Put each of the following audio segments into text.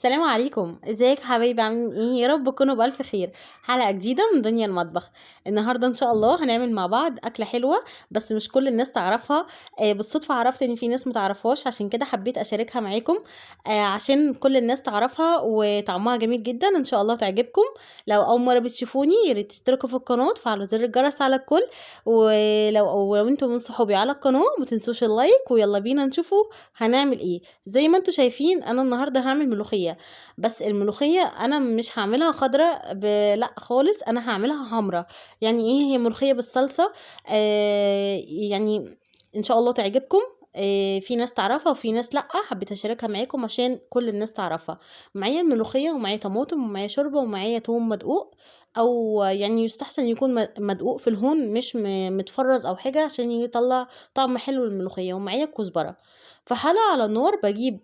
السلام عليكم، ازيك حبايبي؟ عاملين ايه؟ يا رب تكونوا بالف خير. حلقه جديده من دنيا المطبخ. النهارده ان شاء الله هنعمل مع بعض اكله حلوه، بس مش كل الناس تعرفها. بالصدفه عرفت ان في ناس متعرفهاش، عشان كده حبيت اشاركها معاكم. عشان كل الناس تعرفها وطعمها جميل جدا، ان شاء الله تعجبكم. لو اول مره بتشوفوني يا ريت تشتركوا في القناه وتفعلوا زر الجرس على الكل. ولو انتم من صحابي على القناه ما تنسوش اللايك، ويلا بينا نشوفوا هنعمل ايه. زي ما انتم شايفين انا النهارده هعمل ملوخيه. بس الملوخية انا مش هعملها خضرة لا خالص، انا هعملها حمرا. يعني ايه هي ملوخية بالصلصة؟ يعني ان شاء الله تعجبكم. في ناس تعرفها وفي ناس لا، حبيت اشاركها معاكم عشان كل الناس تعرفها. معايا الملوخية ومعايا طماطم ومعايا شوربة ومعايا توم مدقوق، او يعني يستحسن يكون مدقوق في الهون، مش متفرز او حاجة، عشان يطلع طعم حلو الملوخية. ومعايا كزبرة. في حلة على النار بجيب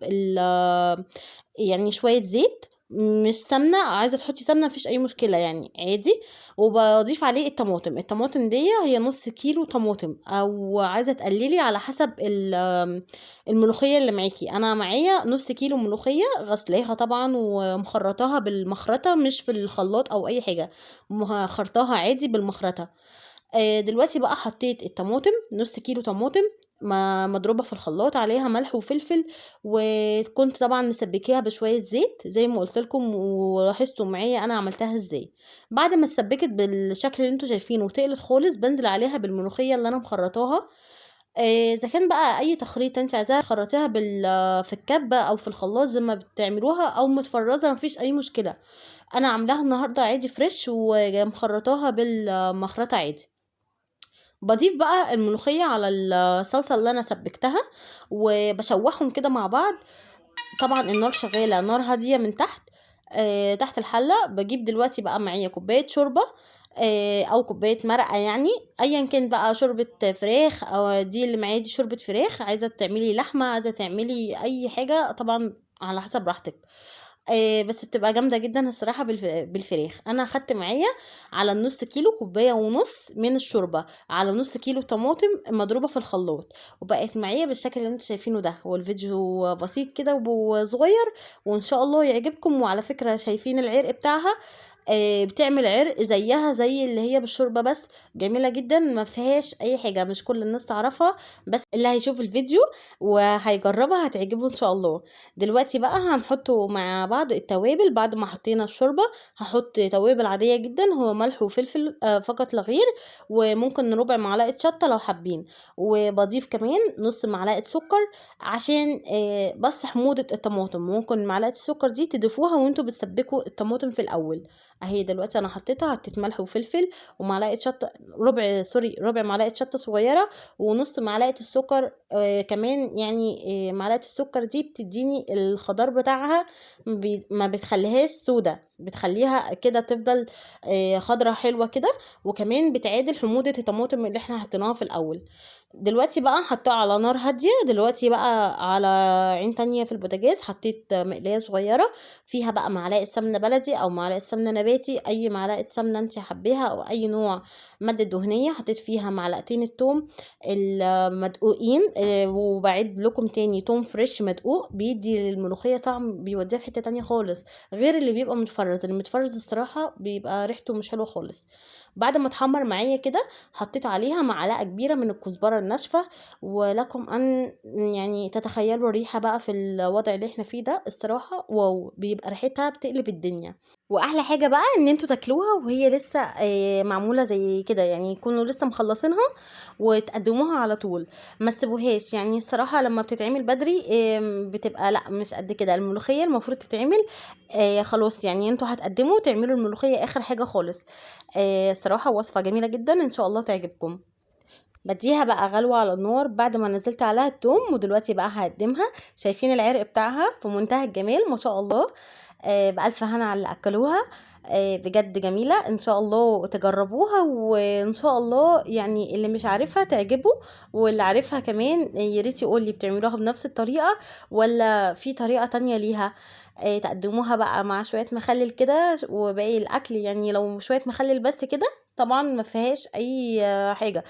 يعني شوية زيت، مش سمنة. عايزة تحطي سمنة مفيش أي مشكلة يعني عادي. وبضيف عليه الطماطم دي هي نص كيلو طماطم، أو عايزة تقللي على حسب الملوخية اللي معاكي. أنا معايا نص كيلو ملوخية غسلاها طبعا ومخرطاها بالمخرطة، مش في الخلاط أو أي حاجة، مخرطاها عادي بالمخرطة. دلوقتي بقى حطيت الطماطم، نص كيلو طماطم مضروبة في الخلاط، عليها ملح وفلفل. وكنت طبعا مسبكيها بشوية زيت زي ما قلت لكم، ولاحظتوا معايا انا عملتها ازاي. بعد ما اتسبكت بالشكل اللي انتوا شايفينه وتقلت خالص، بنزل عليها بالملوخية اللي انا مخرطاها. اذا كان بقى اي تخريطه انت عايزاها خرطيها في الكبه او في الخلاط زي ما بتعملوها، او متفرزه مفيش اي مشكله. انا عاملاها النهارده عادي فريش ومخرطاها بالمخرطه عادي. بضيف بقى الملوخية على الصلصة اللي انا سبكتها، وبشوحهم كده مع بعض. طبعا النار شغالة، نار هادية من تحت. تحت الحلة بجيب دلوقتي بقى معايا كوباية شوربة، او كوباية مرقة، يعني ايا كان بقى، شوربة فراخ او دي اللي معايا دي شوربة فراخ، عايزة تعملي لحمة، عايزة تعملي اي حاجة طبعا على حسب راحتك. بس بتبقى جامدة جدا الصراحة بالفراخ. انا اخدت معايا على النص كيلو كوباية ونص من الشوربة، على نص كيلو طماطم مضروبة في الخلاط، وبقت معايا بالشكل اللي انتوا شايفينه ده. هو الفيديو بسيط كده وصغير، وان شاء الله يعجبكم. وعلى فكرة شايفين العرق بتاعها؟ بتعمل عرق زيها زي اللي هي بالشوربة، بس جميلة جدا ما فيهاش اي حاجة، مش كل الناس تعرفها، بس اللي هيشوف الفيديو وهيجربها هتعجبه ان شاء الله. دلوقتي بقى هنحطه مع بعض التوابل. بعد ما حطينا الشوربة هحط توابل عادية جدا، هو ملح وفلفل فقط لا غير، وممكن ربع معلقة شطة لو حابين. وبضيف كمان نص معلقة سكر، عشان بس حموضة الطماطم. ممكن معلقة السكر دي تضيفوها وانتوا بتسبكوا الطماطم في الاول. اهي دلوقتي انا حطيت ملح وفلفل ومعلقة شطة، ربع معلقة شطة صغيرة، ونص معلقة السكر كمان. يعني معلقة السكر دي بتديني الخضار بتاعها، ما بتخليهاش سودة، بتخليها كده تفضل خضرة حلوة كده. وكمان بتعادل حموضة الطماطم اللي احنا حطيناها في الاول. دلوقتي بقى حطها على نار هادية. دلوقتي بقى على عين تانية في البوتاجاز حطيت مقلاية صغيرة، فيها بقى معلقة سمنة بلدي او معلقة سمنة نباتي، اي معلقة سمنة انت حبيها، او اي نوع مادة دهنية. حطيت فيها معلقتين التوم المدقوقين، وبعد لكم تاني توم فريش مدقوق، بيدي للملوخية طعم، بيوديها في حتة تانية خالص، غير اللي بيبقى متفرز. المتفرز الصراحة بيبقى ريحته مش حلوة خالص. بعد ما اتحمر معايا كده حطيت عليها معلقة كبيرة من الكزبرة الناشفة. ولكم ان يعني تتخيلوا الريحة بقى في الوضع اللي احنا فيه ده، الصراحة واو، بيبقى ريحتها بتقلب الدنيا. واحلى حاجه بقى ان انتوا تاكلوها وهي لسه معموله زي كده، يعني يكونوا لسه مخلصينها وتقدموها على طول، ما تسيبوهاش. يعني الصراحه لما بتتعمل بدري بتبقى لا مش قد كده. الملوخيه المفروض تتعمل خلاص، يعني انتوا هتقدموا تعملوا الملوخيه اخر حاجه خالص. الصراحه وصفه جميله جدا، ان شاء الله تعجبكم. بديها بقى غلوة على النار بعد ما نزلت عليها التوم. ودلوقتي بقى هقدمها. شايفين العرق بتاعها في منتهى الجمال ما شاء الله. بألف هنا على اللي أكلوها. بجد جميلة، ان شاء الله تجربوها، وان شاء الله يعني اللي مش عارفها تعجبه، واللي عارفها كمان ياريت يقولي بتعملوها بنفس الطريقة ولا في طريقة تانية ليها. تقدموها بقى مع شوية مخلل كده وباقي الاكل، يعني لو شوية مخلل بس كده طبعا ما فيهاش اي حاجة،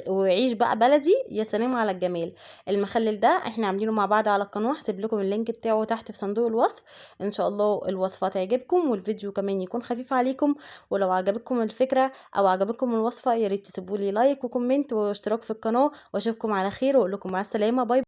وعيش بقى بلدي، يا سلام على الجمال. المخلل ده احنا عاملينه مع بعض على القناة، هسيب لكم اللينك بتاعه تحت في صندوق الوصف. ان شاء الله الوصفة تعجبكم والفيديو كمان يكون خفيف عليكم. ولو عجبتكم الفكرة او عجبتكم الوصفة، يا ريت تسيبوا لي لايك وكومنت واشتراك في القناة، واشوفكم على خير واقول لكم مع السلامة، باي.